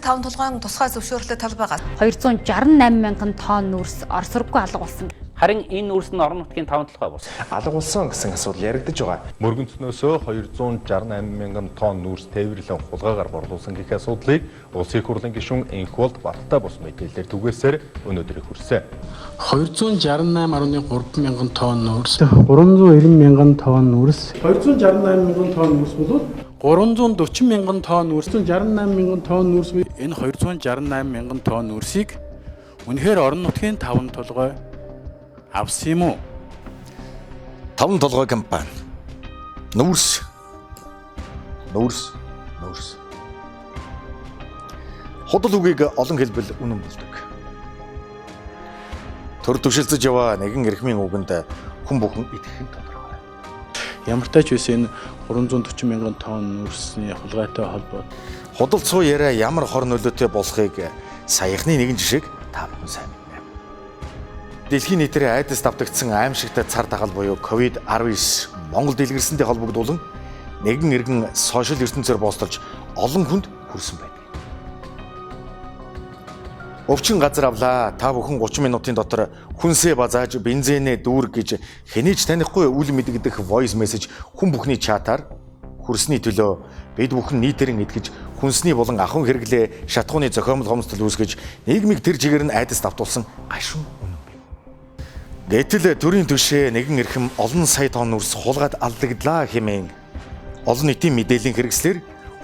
5 толгойн тусгай зөвшөөрлөлтөд талбайгаа 268 мянган тонн нүүрс орсороггүй алга болсон. Харин энэ нүүрс нь орон нутгийн 5 толгой болсон. Алга болсон гэсэн асуудал яригдж байгаа. Мөргөнцнөөсөө 268 мянган тонн нүүрс тээвэрлэн хулгайгаар борлуулсан гэх асуудлыг Улсын их хурлын гишүүн Энхболд Бартаа бус мэдээлэлээр түгээсээр өнөөдөр хүрсэн. 268.3 мянган тонн нүүрс, 390 мянган тонн нүүрс, 268 мянган тонн нүүрс бол 340 мянган тонн нүүрс, 68 мянган тонн нүүрс. Энэ 268 мянган тонн нүүрсийг үнэхээр орон нутгийн 5 толгой авсан юм уу? 5 толгой компани. Нүүрс. Худал үгийг олон хэлбэл үнэн болдог. Төр төвшөлдөж яваа нэгэн эрхмийн үгэнд хүн бүхэн итгэх нь тодорхой. Ямар ч тач байсан энэ 340 мянган тонн нүүрсний хулгайтай холбоо. Худал цуу яриа ямар хор нөлөөтэй болохыг саяхны нэгэн жишээг та бүхэн сайн мэднэ. Дэлхийн нийтээр айдас давтагдсан аимшигтай цар тахал буюу COVID-19 Монгол дэлгэрсэнтэй холбогдуулан нэгэн эргэн сошиал ертөнцөөр бослож олон хүнд хүрсэн байдаг. Өвчин газар авлаа. Та бүхэн 30 минутын дотор хүнсээ базааж бензинээ дүүрг гэж хэнийч танихгүй үл мэдэгдэх voice message хүн бүхний чатаар хүрсний төлөө бид бүхэн нийтээрэн итгэж хүнсний болон ахуйн хэрэглээ шатхууны зохиомл гомдол үүсгэж нийгмийг тэр чигээр нь айдас давтуулсан гашуун үнэн бий. Гэтэл төрийн түвшээ нэгэн эрхэм олон сая тонн нүүрс хулгайд алдаглаа хэмээн олон нийтийн мэдээллийн хэрэгслэр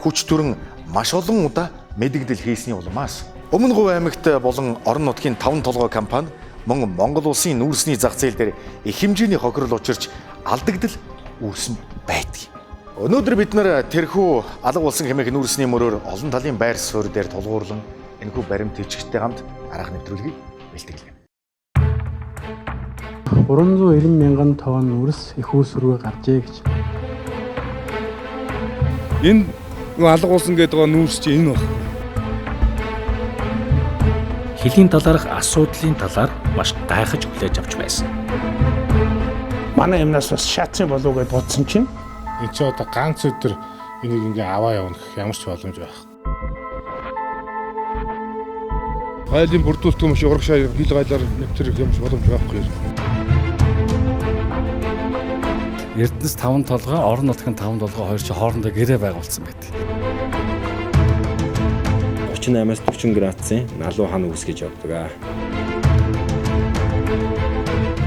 хүч төрөн маш олон удаа мэдэгдэл хийсний улмаас Өмнө Говь аймагт болон орон нутгийн 5 толгой компани мөн Монгол улсын нүүрсний зах зээл дээр их хэмжээний хохирол учирч алдагдал үүссэн байдаг. Өнөөдөр бид нар тэрхүү алга болсон хэмээх нүүрсний мөрөөр олон талын байр суурь дээр тулгуурлан энэхүү баримт хэлчигчтэй хамт арга нэвтрүүлгийг бэлтгэлээ. 390 мянган тонн нүүрс их үүсвэргүй гарчээ гэж. Энэ алга болсон гэдэг нүүрс чи энэ баг. Хэлийн талаарх асуудлын талаар маш гайхаж хүлээж авч байсан. Манай юмнаас бас шаацсан болов гэж бодсон чинь Энэ ч одоо ганц өдөр энийг ингээ аваа явна гэх ямар ч боломж байх. Гайлын бүрдүүлэлт маш урагшаа хил гайлаар нэвтрэх юмш боломж байхгүй. Эрдэнэс 5 толгой, орон нутгийн 5 толгой хоёр ч хоорондоо гэрээ байгуулсан байдаг. 38-аас 40 градусын налуу хан үс гэж явдаг.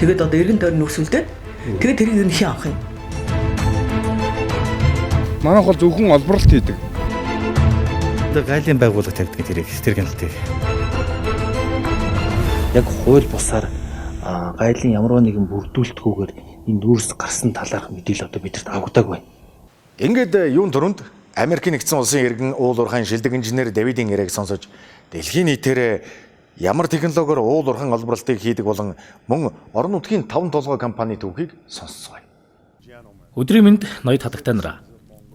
тэгээд одоо эргэн тойрны нүүрсүүлдэ тэгээд тэрийг ер нь хий авах юм. Манайх бол зөвхөн олборлолт хийдэг. Одоо гайлын байгууллага тавьдаг тэр гэнэлтийг. Яг хууль бусаар гайлын ямар нэгэн бүрдүүлэлтгүйгээр энэ нүүрс гарсан талаарх мэдээлэл одоо бидэрт авагдаг байна. Ингээд юун төрөнд Америкийн нэгдсэн улсын иргэн уул уурхайн шилдэг инженер Дэвидийн яриаг сонсож дэлхийн нийтээр ямар технологиор уул уурхайн олборлолтыг хийдэг болон мөн орон нутгийн 5 толгой компани түүхийг сонсцгоё. Өдрийн мэнд ноёд хатагтай нараа.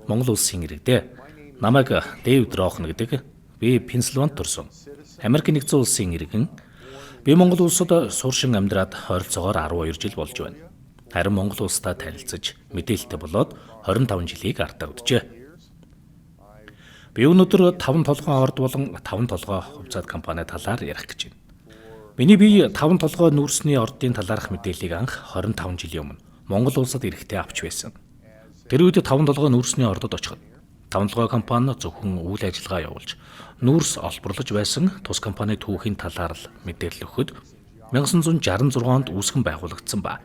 Монгол улсын иргэдээ намайг Дэвид Рохн гэдэг. Би Пенсильванид төрсөн. Америкийн нэгдсэн улсын иргэн. Би Монгол улсад сууршин амьдраад ойролцоогоор 12 жил болж байна. Харин Монгол улстай танилцж мэдээлэлтэй болоод 25 жилийг артагджээ. Би өнөөдөр 5 толгой орд болон 5 толгой хувьцаат компани талаар ярих гэж байна. Миний бие 5 толгой нүүрсний ордын талаарх мэдээллийг анх 25 жилийн өмнө Монгол улсад ирэхдээ авч байсан. Тэр үед 5 толгой нүүрсний ордод очиход 5 толгой компани зөвхөн үйл ажиллагаа явуулж нүүрс олборлож байсан тус компани түүхийн талаар л мэдээлэл өгөхөд 1966 онд үүсгэн байгуулагдсан ба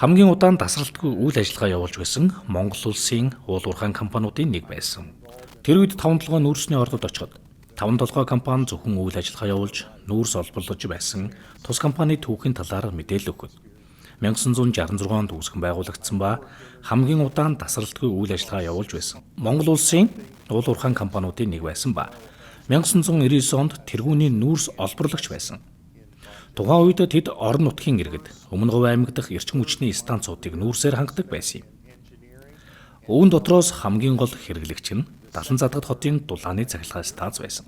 хамгийн удаан тасралтгүй үйл ажиллагаа явуулж байсан Монгол улсын уул уурхайн компаниудын нэг байсан. Тэр үед 5 толгой нүүрсний ордод очиход 5 толгой компани зөвхөн үйл ажиллагаа явуулж нүүрс олборлож байсан тус компани түүхийн талаар мэдээлэл өгөхөд 1966 онд үүсгэн байгуулагдсан ба хамгийн удаан тасралтгүй үйл ажиллагаа явуулж байсан Монгол улсын уул уурхайн компаниудын нэг байсан ба 1999 онд тэргүүний нүүрс олборлагч байсан. Тухайн үед тэд орон нутгийн иргэд Өмнө Говь аймаг дахь эрчим хүчний станцуудыг нүүрсээр хангадаг байсан юм. Үүн дотроос хамгийн гол хэрэглэгч нь Далан задгад хотын дулааны цахилгаан станц байсан.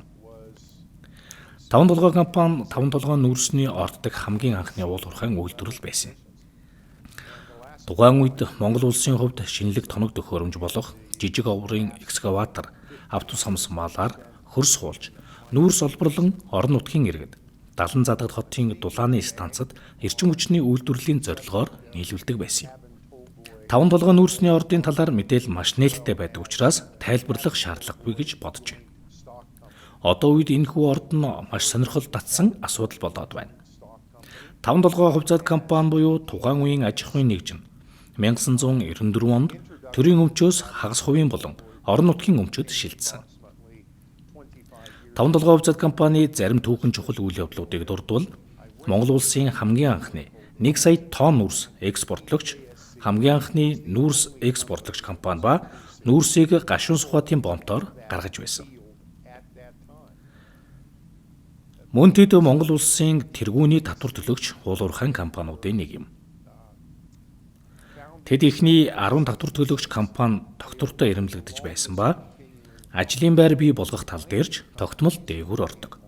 5 толгой компани 5 толгой нүүрсний орд дахь хамгийн анхны уул уурхайн үйлдвэрлэл байсан. Тухайн үед Монгол улсын хувьд шинэлэг тоног төхөөрөмж болох жижиг оврын экскаватор, автосамс малаар хөрс хуулж нүүрс олборлон орон нутгийн иргэд Далан задагд хотын дулааны станцад эрчим хүчний үйлдвэрлэлийн зорилгоор нийлүүлдэг байсан юм. 5 толгой нүүрсний ордын талаар мэдээлэл маш нээлттэй байдаг учраас тайлбарлах шаардлагагүй гэж бодож байна. Одоо үед энэхүү орд нь маш сонирхол татсан асуудал болоод байна. 5 толгой хувьцаат компани буюу тухайн үеийн аж ахуйн нэгжин 1994 онд төрийн өмчөөс хагас хувийн болон орон нутгийн өмчөд шилжсэн. 5 толгой хувьцаат компани зарим түүхэн чухал үйл явдлуудыг дурдвал Монгол улсын хамгийн анхны 1 сая тонн нүүрс экспортлогч, хамгийн анхны нүүрс экспортлогч компани ба нүүрсийг гашуун сухатын бомтоор гаргаж байсан. Мөн тэд Монгол улсын тэргүүний татвар төлөгч уулуурхайн компаниудын нэг юм. Тэд ихний 10 татвар төлөгч компани тогтвортой ирэмлэгдэж байсан ба ажлын байр бий болгох тал дээрч тогтмол дээгүүр ордог.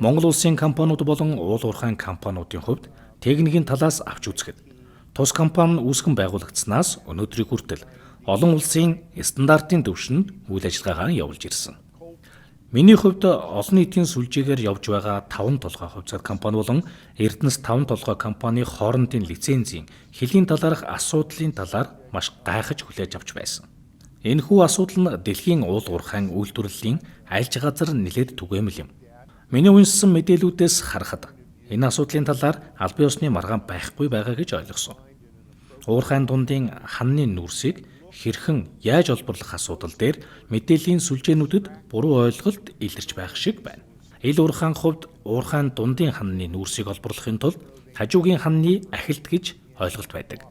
Монгол улсын компаниуд болон уулуурхайн компаниудын хувьд техникийн талаас авч үзэхэд тус компани үүсгэн байгуулагдсанаас өнөөдрийг хүртэл олон улсын стандартын түвшинд үйл ажиллагаагаа явуулж ирсэн. Миний хувьд олон нийтийн сүлжээгээр явж байгаа 5 толгой хувьцаат компани болон Эрдэнэс 5 толгой компани хоорондын лицензийн хэлийн талаарх асуудлын талаар маш гайхаж хүлээж авч байсан. Энэхүү асуудал нь дэлхийн уулуурхайн үйлдвэрлэлийн альж газар нэлээд түгээмэл юм. Миний уншсан мэдээллүүдээс харахад энэ асуудлын талаар албан ёсны маргаан байхгүй байгаа гэж ойлгосон. Уурхайн дундын ханны нүүрсийг хэрхэн яаж олборлох асуудал дээр мэдээллийн сүлжээнүүдэд буруу ойлголт илэрч байх шиг байна. Ил уурхайн хувьд уурхайн дундын ханны нүүрсийг олборлохын тулд хажуугийн ханны ахилт гэж ойлголт байдаг.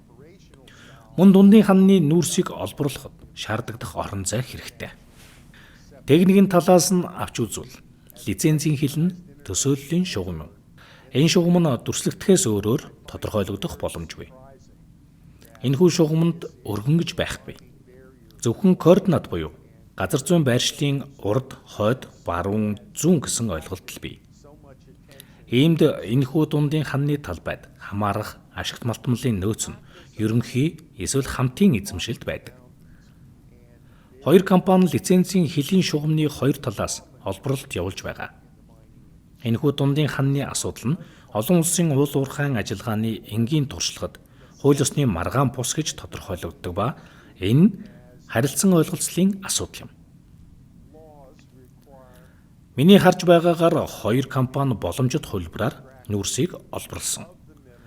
Мөн дундын ханны нүүрсийг олборлоход шаардлагадах орон зай хэрэгтэй. Техникийн талаас нь авч үзвэл лицензийн хил нь төсөөллийн шугам юм. Энэ шугам нь дүрслэгдэхээс өөрөөр тодорхойлогдох боломжгүй. Энэхүү шугамд өргөн гэж байхгүй. Зөвхөн координат буюу газар зүйн байршлын урд, хойд, баруун, зүүн гэсэн ойлголт л бий. Иймд энэхүү дундын ханны талбайд хамаарах ашигт малтмалын нөөц нь ерөнхий эсвэл хамтын эзэмшилд байдаг. Хоёр компани лицензийн хэлийн шугамны хоёр талаас олборлолт явуулж байгаа. Энэхүү дундын ханны асуудал нь олон улсын уулуурхайн ажиллагааны энгийн туршлагад хууль ёсны маргаан бус гэж тодорхойлогддог ба энэ харилцан ойлголцлын асуудал юм. Миний харж байгаагаар хоёр компани боломжит хувилбараар нүүрсийг олборлсон.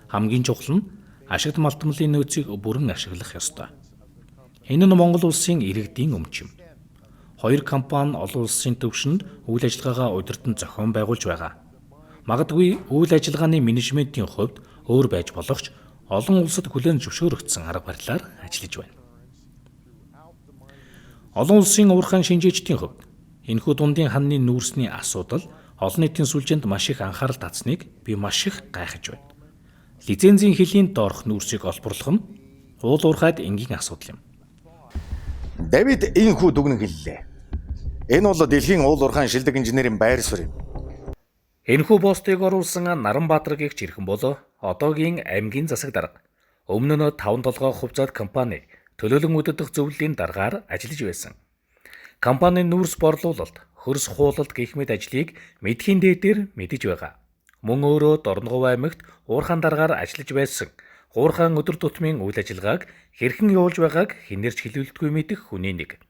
Хамгийн чухал нь ашигт малтмалын нөөцийг бүрэн ашиглах ёстой. Энэ нь Монгол улсын иргэдийн өмч юм. Хоёр компани олон улсын түвшинд үйл ажиллагаагаа удирдан зохион байгуулж байгаа. Магадгүй үйл ажиллагааны менежментийн хувьд өөр байж болох ч олон улсад хүлээн зөвшөөрөгдсөн арга барилаар ажиллаж байна. Олон улсын уурхайн шинжээчдийн хувьд энэхүү дундын ханны нүүрсний асуудал олон нийтийн сүлжээнд маш их анхаарал татсныг би маш их гайхаж байна. Лицензийн хэлийн доорх нүүрсийг олборлох нь уулуурхайд энгийн асуудал юм. Давид энэхүү дүгнэн хэллээ. Энэ бол дэлхийн уулуурхайн шилдэг инженерийн байр суурь юм. Энэхүү постыг оруулсан Наранбаатар гэгч ирхэн бол одоогийн аймгийн засаг дарга. Өмнө нь 5 толгой хувьцаат компани төлөөлөн удирдах зөвлөлийн даргаар ажиллаж байсан. Компанийн нүүрс борлуулалт, хөрс хуулалт гэх мэт ажлыг мэдхийн дээдээр мэдэж байгаа. Мөн өөрөө Дорногов аймагт уурхайн даргаар ажиллаж байсан. Уурхайн өдөр тутмын үйл ажиллагааг хэрхэн явуулж байгааг хинээрч хэлүүлдэггүй мэдэх хүний нэг.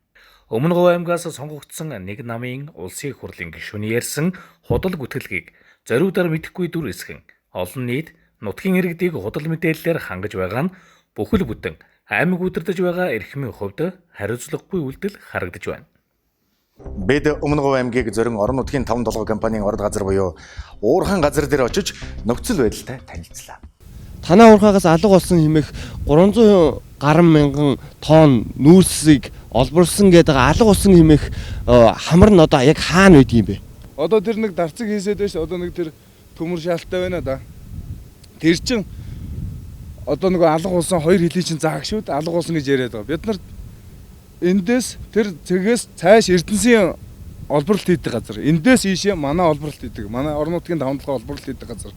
Өмнө Говь аймгаас сонгогдсон нэг намын улсын их хурлын гишүүний ярьсан худал гүтгэлгийг зориудаар мэдэхгүй дүр эсгэн олон нийт нутгийн иргэдийг худал мэдээллээр хангаж байгаа нь бүхэл бүтэн аймаг удирдах байгаа эрхмийн хувьд хариуцлагагүй үйлдэл харагдаж байна. Бид Өмнө Говь аймгийг зорин орон нутгийн 5 толгой компанийн орд газар буюу уурхайн газар дээр очиж нөхцөл байдалтай танилцлаа. Танаа уурхаагаас алга болсон хэмээх 300 гаруй мянган тонн нүүрсийг олборлсон гэдэг алга болсон хэмээх хамар нь одоо яг хаана үйд юм бэ? Одоо тэр нэг дарцэг хийсэд байж одоо нэг тэр төмөр шаалттай байна да. Тэр чин одоо нэг алга болсон хоёр хилийн чин зааг шүү дээ. Алга болсон гэж яриад байгаа. Бид нар эндээс тэр цэгээс цааш Эрдэнэсийн олборлолт хийдэг газар. Эндээс ийшээ манай олборлолт хийдэг. Манай орон нутгийн 5 толгой олборлолт хийдэг газар.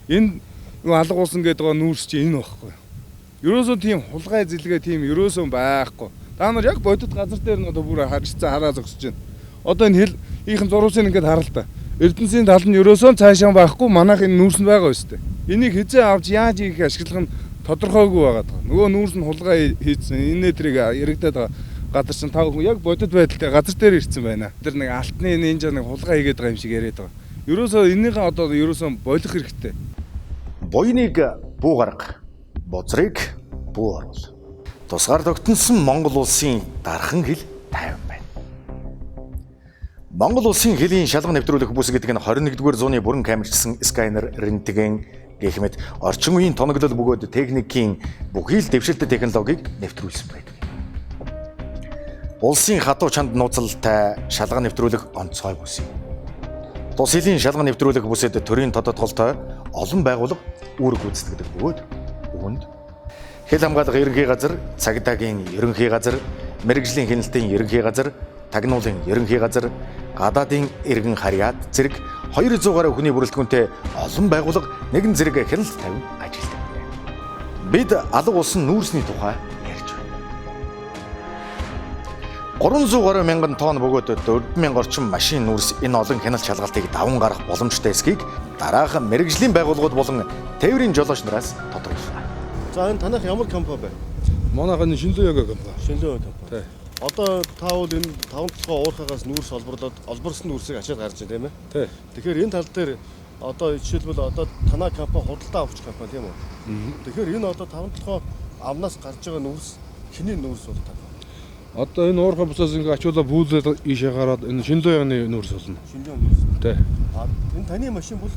Энэ алга болсон гэдэг байгаа нүүрс чи энэ байхгүй. Ерөөсөө тийм хулгай зэлгээ тийм ерөөсөө байхгүй. Та нар яг бодит газар дээр нь одоо бүр харилцаа хараа зогсож байна. Одоо энэ хэл ийхэн зуруусын ингээд хараа л та. Эрдэнэсийн тал нь ерөөсөө цаашаа байхгүй манайх энэ нүүрс нь байгаа өстэй. Энийг хизээ авч яаж их ашиглах нь тодорхойгүй байгаа даа. Нөгөө нүүрс нь хулгай хийсэн. Энэ тэрийг яригадаад байгаа. Газар чинь тав хүн яг бодит байдалтай газар дээр ирсэн байна. Тэр нэг алтны энэ нэг хулгай хийгээд байгаа юм шиг яриад байгаа. Ерөөсөө энийгээ одоо ерөөсөө болох хэрэгтэй. Буйныг бүү гарга, бозрыг бүү оруул. Тусгаар тогтносон Монгол улсын дархан хэл 50 байна. Монгол улсын хэлийн шалга нэвтрүүлэх бүс гэдэг нь 21-р зууны бүрэн камерчсан сканер, рентген гэх мэт орчин үеийн тоноглол бөгөөд техникийн бүхий л дэвшилтэй технологиг нэвтрүүлсэн байдаг. Улсын хатуу чанд нууцлалтай шалга нэвтрүүлэх онцгой бүс. Тус хэлийн шалга нэвтрүүлэх бүсэд төрийн тодотголтой олон байгууллага үүрэг гүйцэтгэдэг бөгөөд үүнд хэл хамгаалах ерөнхий газар, цагдаагийн ерөнхий газар, мэргэжлийн хяналтын ерөнхий газар, тагнуулын ерөнхий газар, гадаадын иргэн харьяат зэрэг 200 гаруй хүний бүрэлдэхүүнтэй олон байгууллага нэгэн зэрэг хяналт тавин ажилладаг. Бид алга улсын нүүрсний тухай ярьж байна. 300 гаруй мянган тонн бөгөөд 4000 орчим машин нүүрс энэ олон хяналт шалгалтыг даван гарах боломжтой эсхийг дараахан мэргэжлийн байгууллагууд болон тээврийн жолооч нараас тодорхойлно. За энэ танах ямар компани бэ? Манайх энэ Шинлэе компани. Шинлэе компани. Одоо та бол энэ 5 толгой уурхаагаас нүүрс олборсон нүүрсийг ачаад гарч байна тийм ээ? Тий. Тэгэхээр энэ тал дээр одоо жишээлбэл одоо танай компани худалдаа авч компани тийм үү? Тэгэхээр энэ одоо 5 толгой амнаас гарч байгаа нүүрс хиний нүүрс бол та? Одоо энэ уурхай бусаас ингээ ачуулаа бүүлээд ийшээ гараад энэ Шинлэены нүүрс болно. Шинлэе нүүрс. Тий. Энэ таны машин бол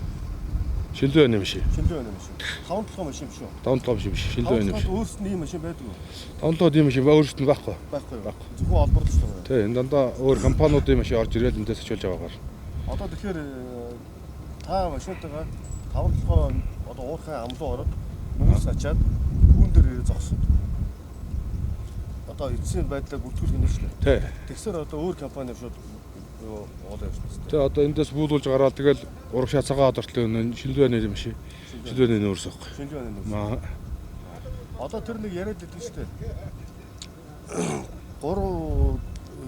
Шинлэены машин. Шинлэены машин. 5 толгой машин биш үү? 5 толгой машин биш. Шинлэены машин. Өөрсдөө ийм машин байдаг уу? 5 толгой машин өөрсдөд нь байхгүй. Байхгүй. Зөвхөн олборлож байгаа. Тий, энэ дандаа өөр компаниудын машин орж ирээд эндээс ачуулж байгаагаар. Одоо тэгэхээр та машинтайгаа 5 толгой одоо уурхай амлуу ороод нүүрс ачаад хүүн дээр зогсоод одоо эцсийн байдлаар бүртгүүлэх юм шүү дээ. Тий. Тэгсээр одоо өөр компани шууд юу оолоо явчихсан. Тэгээ одоо эндээс бүүлүүлж гараад тэгэл урагшаа цагаан одортлын энэ Шинлэены машин. Шинлэены нүүрс авах. Шинлэены нүүрс. Одоо тэр нэг яриад байдаг шүү дээ. 3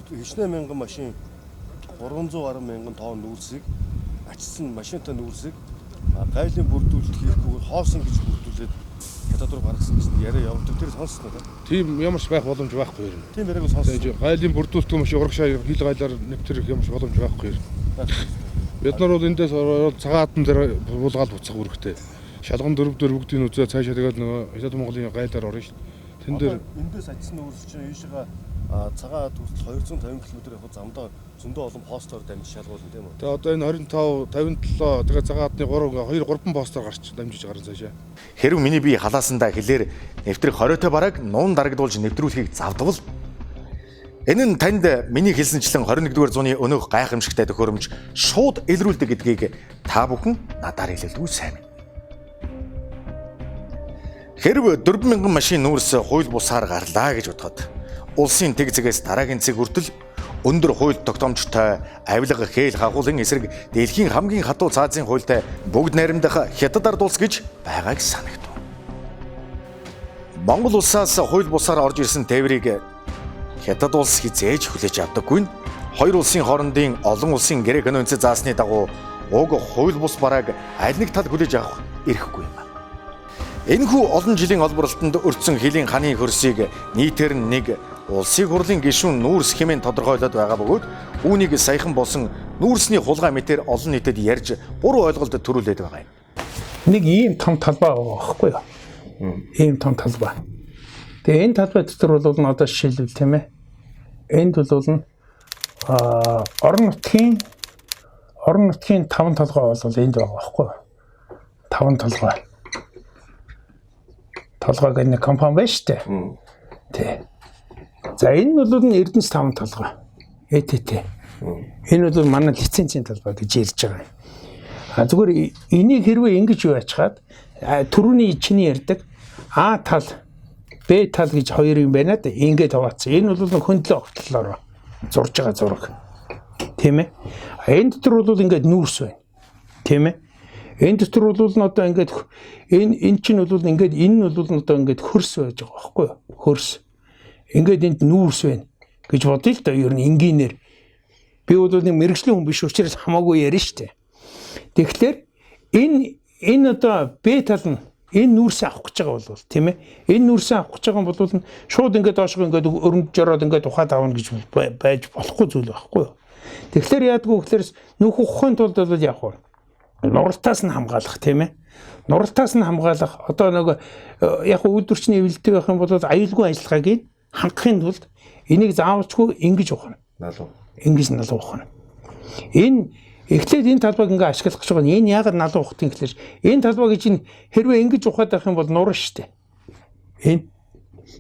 хичнээн мянган машин 300 гаруй мянган тонн нүүрсийг ачсан машинтай нүүрсийг гайлын бүрдүүлэлт хийхгүйгээр хоосон гэж бүрдүүлээд хятад руу гаргасан гэсэн яриа явуулдаг. Тэр сонссон уу? Тийм ямарч байх боломж байхгүй юм. Тийм яриаг сонссон. Гайлын бүрдүүлэлт машин урагшаа хил гайлаар нэвтрэх ямарч боломж байхгүй юм. Бид нар бол эндээс цагаатан дээр буулгаад буцах үүрэгтэй. Шалган дөрөв дээр бүгдийн үзээ цаашаа тэгээд нөгөө Хятад Монголын гайлаар орно шүү дээ. Тэн дээр эндээс ачсан нүүрс чинь ийшээ цагаат хүртэл 250 км явах замдаа зөндөө олон постоор дамжиж шалгуулна тийм үү? Тэгээ одоо энэ 25 57 тэгээ цагаатны 3 постоор гарч дамжиж гарна цаашаа. Хэрв миний бие халаасандаа хэлээр нэвтрэх хориотой бараг нуун дарагдуулж нэвтрүүлэхийг завдвал энэ нь танд миний хэлсэнчлэн 21-р зууны өнөөх гайхамшигтай төхөөрөмж шууд илрүүлдэг гэдгийг та бүхэн надаар хэлэлдгүй сайн. Хэрв 4000 машин нүүрс хууль бусаар гарлаа гэж бодоход улсын тэг зэгээс дараагийн цэг хүртэл өндөр хууль тогтоомжтой авилга хээл хагуулын эсрэг дэлхийн хамгийн хатуу цаазын хуультай бүгд найрамдах Хятад ард улс гэж байгааг санагдав. Монгол улсаас хууль бусаар орж ирсэн тээврийг Хятад улс хизээж хүлээж авдаггүй нь хоёр улсын хоорондын олон улсын гэрээ конвенцэд заасны дагуу уг хууль бус барааг аль нэг тал хүлээж авах эрхгүй юм. Энэхүү олон жилийн олборлолтод өртсөн хэлийн ханы хөрсийг нийтээр нэг улсын хурлын гишүүн нүүрс хэмээн тодорхойлоод байгаа бөгөөд үүнийг саяхан болсон нүүрсний хулгай мэтээр олон нийтэд ярьж буруу ойлголт төрүүлээд байгаа юм. Нэг ийм том талбай байгаа байхгүй юу? Ийм том талбай. Тэгээ энэ талбай дотор бол одоо жишээлбэл тийм ээ. Энд бол орон нутгийн 5 толгой бол энд байгаа байхгүй юу? 5 толгой. Толгойг нэг компани байна шүү дээ. Тий. За энэ бол Эрдэнэс 5 толгой. ЭТТ. Энэ бол манай лицензийн толгой гэж ярьж байгаа. Зүгээр энийг хэрвээ ингэж юу ачаад түрүүний чиний ярьдаг А тал Б тал гэж хоёр юм байна да. Ингээд хаваацсан. Энэ бол хөндлөө огтлолоор зурж байгаа зураг. Тийм ээ. Энэ дотор бол ингээд нүүрс байна. Тийм ээ. Энэ дотор бол одоо ингээд энэ чинь бол ингээд энэ нь бол одоо ингээд хөрс байж байгаа байхгүй юу? Хөрс. Ингээд энд нүүрс байна гэж бодъё л да. Ер нь энгийнээр би бол нэг мэрэгжлийн хүн биш учраас хамаагүй ярина шүү дээ. Тэгэхээр энэ одоо Б тал нь энэ нүүрсээ авах гэж байгаа бол тийм ээ. Энэ нүүрсээ авах гэж байгаа юм бол шууд ингээд доошго ингээд өрөмж ороод ингээд ухаад авна гэж байж болохгүй зүйл байхгүй юу. Тэгэхээр яадгүй гэхээр нүүх ухахын тулд бол яах вэ? Нуралтаас нь хамгаалах тийм ээ. Нуралтаас нь хамгаалах одоо нэг яг үйлдвэрчний эвлэлтэй байх юм бол аюулгүй ажиллагааг хангахын тулд энийг заавалчгүй ингэж ухна. Ингэж налуу ухна. Энэ эхлээд энэ талбайг ингээ ашиглах гэж байгаа. Энэ яагаад налуу ухтын гэхэлэр энэ талбайг чинь хэрвээ ингэж ухаад байх юм бол нурна штэ. Энэ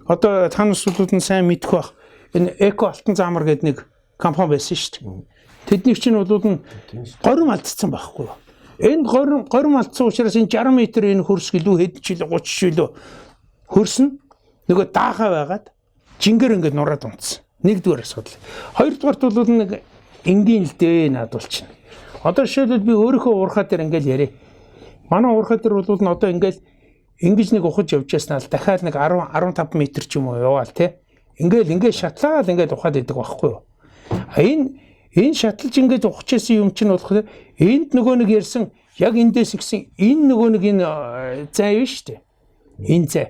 одоо та насуудад нь сайн мэдэх бах. Энэ Эко Алтан заамар гэдэг нэг компани байсан штэ. Тэдний чинь бол горим алдсан байхгүй юу? Энэ горим алдсан учраас энэ 60 м энэ хөрс гэлүү хэд ч илүү 30 ч илүү хөрснө нөгөө даахаа байгаад жингэр ингээд нураад унтсан. Нэгдүгээр асуудал. Хоёрдугаарт бол нэг энгийн л дээ наадуулчихна. Одоо жишээлбэл би өөрийнхөө уурхаа дээр ингээд яриа. Манай уурхаа дээр бол одоо ингээд ингэж нэг ухаж явж яснаа л дахиад нэг 10 15 м ч юм уу яваал те. Ингээд шатлаад ингээд ухаад идэг байхгүй юу? Энэ шатлж ингээд ухчихсан юм чинь болохоор энд нөгөө нэг ярьсан яг эндээс гисэн энэ нөгөө нэг энэ зай биш үү? Энэ зай.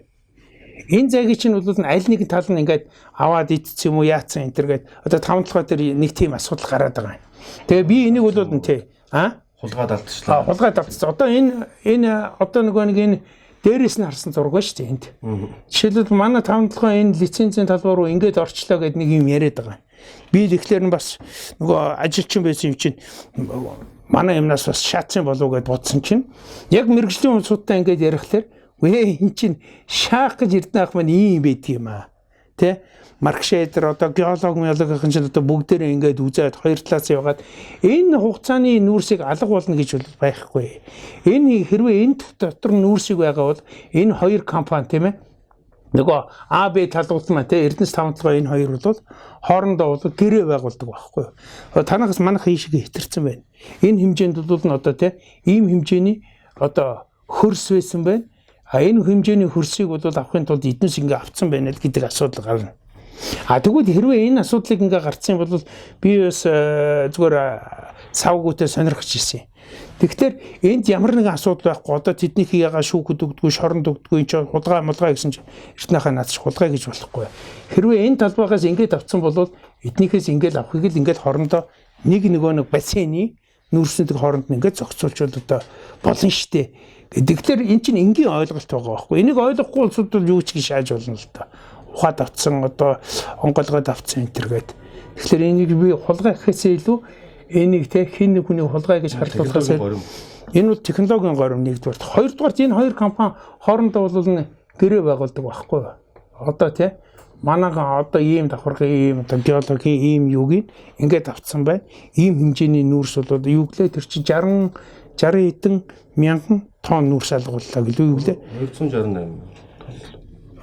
Энэ зайг чинь бол аль нэгэн тал нь ингээд аваад идсэн юм уу яатсан энэ төр гээд одоо 5 толгой дээр нэг тийм асуудал гараад байгаа юм. Тэгээ би энийг бол тий хулгаад алдчихлаа. Хулгаад алдчихсан. Одоо энэ одоо нөгөө нэг энэ дээрээс нь харсан зураг ба шүү дээ энд. Жишээлбэл манай 5 толгой энэ лицензийн талбар руу ингээд орчлоо гэдэг нэг юм яриад байгаа. Би тэгэхээр нь бас нөгөө ажилчин байсан юм чинь манай юмнаас бас шаацсан болов уу гэд бодсон чинь яг мэрэгжлийн улсуудтай ингээд ярихлаар энэ чинь шаах гэж эрдэнэ ах маань ийм байдаг юм аа. Тэ? Маркшейдер одоо геологийн чинь одоо бүгдээрээ ингээд үзээд хоёр талаас яваад энэ хугацааны нүүрсийг алга болно гэж бол байхгүй. Энэ хэрвээ энэ дотор нүүрсийг байгаа бол энэ хоёр компани тийм ээ. Нөгөө А Б талууд маань те Эрдэнэс 5 толгой энэ хоёр бол хоорондоо бол гэрээ байгуулдаг байхгүй юу. Танаас манайх ийшээ хэтэрсэн байна. Энэ хэмжээнд бол нь одоо те ийм хэмжээний одоо хөрс байсан байна. Энэ хэмжээний хөрсийг бол авахын тулд эднээс ингээ авцсан байна л гэдэг асуудал гарна. Тэгвэл хэрвээ энэ асуудлыг ингээ гарцсан бол би бас зүгээр савгуутай сонирхож ирсэн. Тэгэхээр энд ямар нэгэн асуудал байхгүй одоо тэднийх ягаа шүүхэд өгдөггүй шоронд өгдөггүй энэ ч хулгай гэсэн чинь эртнийхээ наад хулгай гэж болохгүй. Хэрвээ энэ талбайгаас ингээд авцсан бол эднийхээс ингээд авахыг л ингээд хорондоо нэг бассейны нүүрснүүдийн хооронд нь ингээд зохицуулж одоо болно штэ. Тэгэхээр эн чинь энгийн ойлголт байгаа байхгүй. Энийг ойлгохгүй улсууд бол юу ч гэж шааж болно л да. Ухаад авцсан одоо онголгоод авцсан энэ төр гээд. Тэгэхээр энийг би хулгай гэхээсээ илүү энийг те хин нэг хүний хулгай гэж харлуулахаас энэ бол технологийн горим нэгдүгээр. Хоёрдугаар энэ хоёр компани хоорондоо бол гэрээ байгуулдаг байхгүй юу? Одоо те манайхан одоо ийм давхаргын ийм одоо геологийн ийм юуг ингээд авцсан байна. Ийм хэмжээний нүүрс бол юу гэлээ тэр чи 60 эдэн мянган тонн нүүрс алгууллаа гэлээ юу гэлээ 268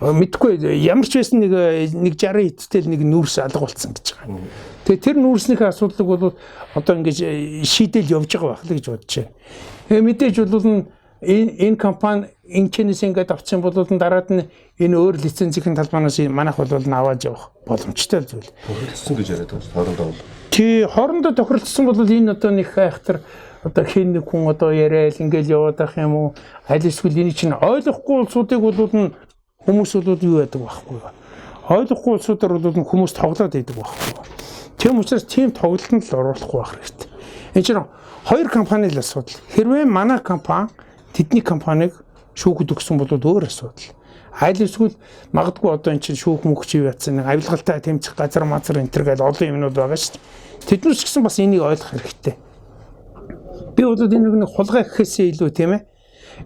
мэдгүй ямар ч байсан нэг 60 эдтэй нэг нүүрс алгуулсан гэж байгаа. Тэгээ тэр нүүрснийхээ асуудлыг бол одоо ингэж шийдэл явж байгаа байх л гэж бодож байна. Мэдээж бол энэ компани инчнээс ингээд авсан бол дараад нь энэ өөр лицензийн талбаанаас манайх бол аваад явах боломжтой зүйл. Тохиролцсон гэж яриад байгаа хоорондоо бол. Тий хоорондоо тохиролцсон бол энэ одоо нэг хайхтар одоо хин нэг хүн одоо яриад ингээд яваад ах юм уу? Аль эсвэл энэ чинь ойлгохгүй улсуудыг бол хүмүүс бол юу яадаг байхгүй юу? Ойлгохгүй улсуудаар бол хүмүүс тоглоод байдаг байхгүй юу? Тийм учраас тийм тоглолтод л оруулахгүй байх хэрэгтэй. Энэ чинь хоёр компани л асуудал. Хэрвээ манай компани тэдний компаниг шүүхэд өгсөн бол өөр асуудал. Аль эсвэл магадгүй одоо энэ чинь шүүх мөхч юу ятсан нэг авилгалтай тэмцэх газар мазар энэ төр гэдэг олон юмнууд байгаа шүү дээ. Тэднээс ч гэсэн бас энийг ойлгох хэрэгтэй. Би бол энэ нэг хулгай гэхээсээ илүү тийм ээ.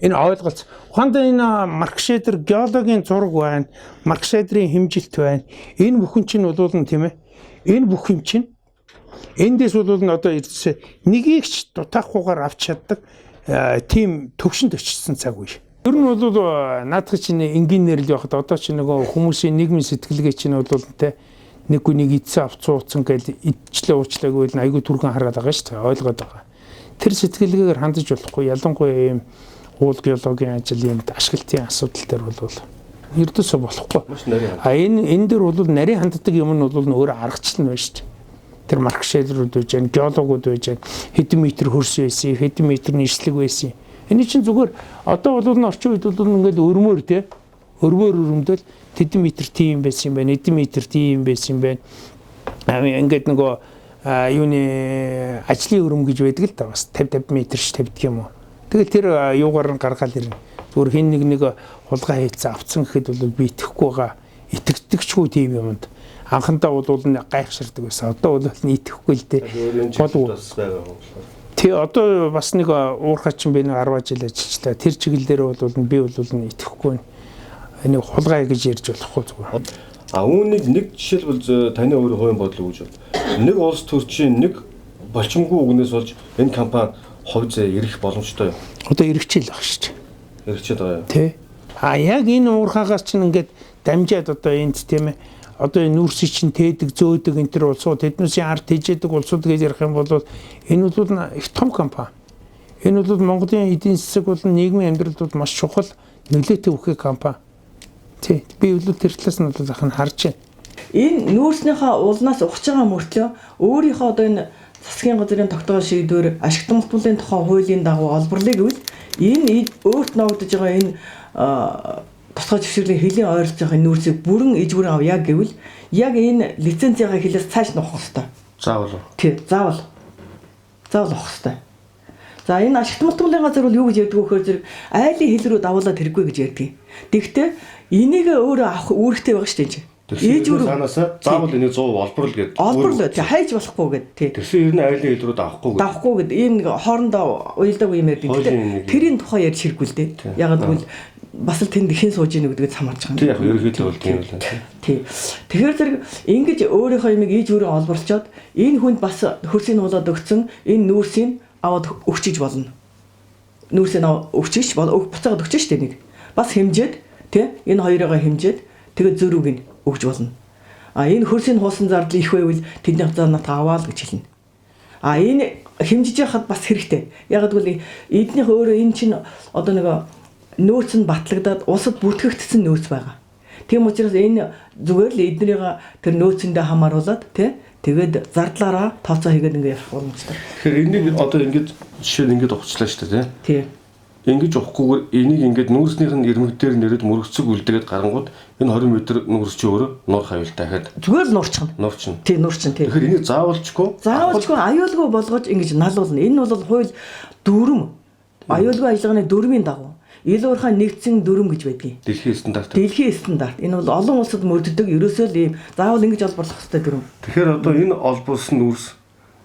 Энэ ойлголт. Ухаандаа энэ маркшейдер геологийн зураг байна. Маркшейдрийн хэмжилт байна. Энэ бүхэн чинь бол нь тийм ээ. Энэ бүх юм чинь эндээс бол нь одоо нэгийг ч дутаахгүйгээр авч чаддаг тийм төвшөнд очсон цаг үе. Ер нь бол наадах чинь инженер л явахад одоо ч нөгөө хүмүүсийн нийгмийн сэтгэлгээ чинь бол тэ нэггүй нэг идсэн авцууцсан гэж идчлээ уучлаагүй л айгүй түргэн хараад байгаа шүү дээ. Ойлгоод байгаа. Тэр сэтгэлгээгээр хандаж болохгүй. Ялангуяа ийм уул геологийн ажил юмд ашиглалтын асуудал дээр бол ердөөсөө болохгүй. Энэ дээр бол нарийн ханддаг юм нь бол өөрөө аргачлал нь байна шүү дээ. Тэр маркшерүүд байж байна, геологууд байж байна. Хэдэн метр хөрс байсан, хэдэн метр нийслэг байсан. Энэ чинь зүгээр одоо бол орчин үед бол ингээд өрмөөр те өрмөөр өрөмдөл хэдэн метр тийм байсан юм байна, хэдэн метр тийм байсан юм байна. Ингээд нөгөө юуны ажлын өрөм гэж байдаг л да бас 50 метр ш тавьдаг юм уу. Тэгэл тэр юугаар нь гаргаал ирнэ. Зүгээр хин нэг хулгай хийцэн авцсан гэхэд бол би итгэхгүй байгаа. Итгэдэгчгүй тийм юмд. Анхандаа бол гайхширдаг байсан. Одоо бол нийтэхгүй л дээ. Болов. Тий одоо бас нэг уурхачин би нэг 10 жил ажиллачлаа. Тэр чиглэлээр бол би бол итгэхгүй. Энийг хулгай гэж ярьж болохгүй зүгээр. Үүнийг нэг жишээлбэл таны өөрийн хувийн бодол гэж байна. Нэг улс төрчин нэг болчимгүй үгнээс болж энэ компани хувь зэ ирэх боломжтой юу? Одоо иргэжил баг шүү дээ. Иргэжил байгаа юу? Тий. Яг энэ уурхаагаас чинь ингээд дамжаад одоо энд тийм ээ одоо энэ нүүрсийг чинь тээдэг, зөөдөг энэ төр улсууд тэднээсийн ард тэжээдэг улсууд гэж ярих юм бол энэ бол их том компани. Энэ бол Монголын эдийн засаг бол нийгмийн амьдралд бол маш чухал нөлөөтэй өгөх компани. Тий. Би бол тэр талаас нь бол захын харж байна. Энэ нүүрснийхээ улнаас ухаж байгаа мөртлөө өөрийнхөө одоо энэ засгийн газрын тогтоол шийдвэр ашигт малтмуулын тухай хуулийн дагуу олборлыг гэвэл энэ өөрт ногдож байгаа энэ тусгай зөвшөөрлийн хэлийн ойрлож байгаа нүүрсийг бүрэн иж бүрэн авъя гэвэл яг энэ лицензийн хилээс цааш нухах хэрэгтэй. Заавал. Тий, заавал. Заавал авах хэрэгтэй. За энэ ашигт малтмуулын газар бол юу гэж ярьдаг вэ гэхээр зэрэг айлын хил рүү давуулаад хэрэггүй гэж ярьдаг. Тэгэхдээ энийг өөрөө авах үүрэгтэй байгаа шүү дээ. Ээж бүр санаасаа заавал энийг 100% олборл гэдэг. Олборлоо тий хайж болохгүй гэдэг тий. Тэрсэн ер нь айлын хил рүү давахгүй гэдэг. Давахгүй гэдэг ийм нэг хоорондоо уялдаагүй юм ярьдаг. Тэрийн тухай ярьж хэрэггүй л дээ. Ягаад гэвэл бас л тэнд хэн сууж ийн гэдгийг хамаарч байгаа юм. Тий яг ерөөхдөө бол тийм л байна. Тий. Тэгэхээр зэрэг ингэж өөрийнхөө юмыг ээж өөрөө олборлчоод энэ хүнд бас хөрсийг нуулаад өгсөн энэ нүүрсийг аваад өгчиж болно. Нүүрсийг өгчиж буцаагаад өгч штэ нэг. Бас хэмжээд тий энэ хоёроо хэмжээд тэгээд зөрүүг нь өгж болно. Энэ хөрсийн хуусан зардал их байвал тэдний хацаанаа таваал гэж хэлнэ. Энэ хэмжиж яхад бас хэрэгтэй. Яг гэвэл эднийх өөрөө энэ чинь одоо нэг нөөц нь батлагдаад улсад бүртгэгдсэн нөөц байгаа. Тийм учраас энэ зүгээр л эднэрийг тэр нөөцөндөө хамааруулад тий тэгээд зардлаараа тооцоо хийгээд ингээд явах боломжтой. Тэгэхээр энийг одоо ингээд жишээ нь ингээд ухчлаа шүү дээ тий. Ингэж ухахгүйгээр энийг ингээд нүүрснийх нь ирмэгдээр нэрэд мөрөгцөг үлдээгээд гарангууд энэ 20 м нүүрс чи өөрөө нуур хавьл дахиад зүгээр л нуурчихна. Нуурчихна. Тий нуурчихна тий. Тэгэхээр энийг заавалчгүй аюулгүй болгож ингэж налуулна. Энэ бол хууль дүрм. Аюулгүй ажиллагааны дүрмийн дагуу илүү уурхай нэгдсэн дүрм гэж байдгийг. Дэлхийн стандарт. Дэлхийн стандарт. Энэ бол олон улсад мөрддөг ерөөсөө л ийм заавал ингэж олборлох хэрэгтэй дүрм. Тэгэхээр одоо энэ олборлсон нүүрс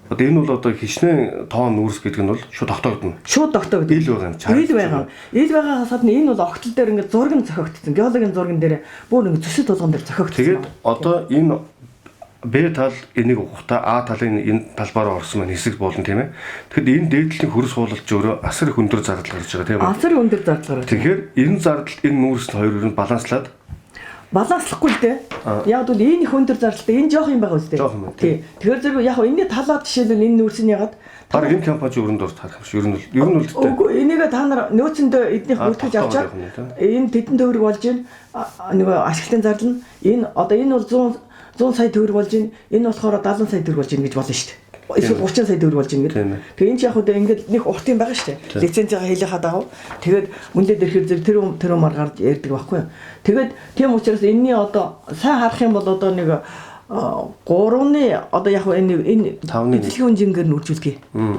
одоо энэ бол одоо хичнээн тоон нүүрс гэдэг нь бол шууд тогтоогдно. Шууд тогтоогдно. Ил байгаа юм. Ил байгаа. Ил байгаагаас гадна энэ бол огтл дээр ингээд зураг зохиогдсон. Геологийн зурган дээр бүр ингээд зөсөл тулган дээр зохиогдсон. Тэгээд одоо энэ Б тал энийг ухахтаа А талын энэ талбаараа орсон маань хэсэг болно тийм ээ. Тэгэхэд энэ дээдлийн хөрс хуулалт өөрөө асар их өндөр зардал гарч байгаа тийм ээ. Асар өндөр зардал гарч. Тэгэхээр энэ зардал энэ нүүрс хоёрыг нь баланслаад баланслахгүй л дээ. Яг бол энэ их өндөр зардалтай энэ жоох юм байгаа үстэй. Тий. Тэгэхээр зэрэг яг энэ талаад жишээлбэл энэ нүүрсний ягаад та энэ компани өрөнд орж харах юм шиг ер нь л үгүй энийг та нар нөөцөндөө эднийх бүртгэж авчаад энэ тэдэн төгрөг болж байна. Нэг ашиглалтын зардал нь энэ одоо энэ бол 100 сая төгрөг болж байна. Энэ болохоор 70 сая төгрөг болж байна гэж болно шүү дээ. Эсвэл 30 сая төгрөг болж байна гэдэг. Тэгээ энэ ч яг хөө ингээд нэг урт юм байгаа шүү дээ. Лицензийн хэлийнхаа дагав. Тэгээд үнэлээд ирэхээр тэр маргаар ярьдаг байхгүй юу. Тэгээд тийм учраас энэний одоо сайн харах юм бол одоо нэг 3-ны одоо яг энэ эзлэхэн жингээр нь үржүүлдэг.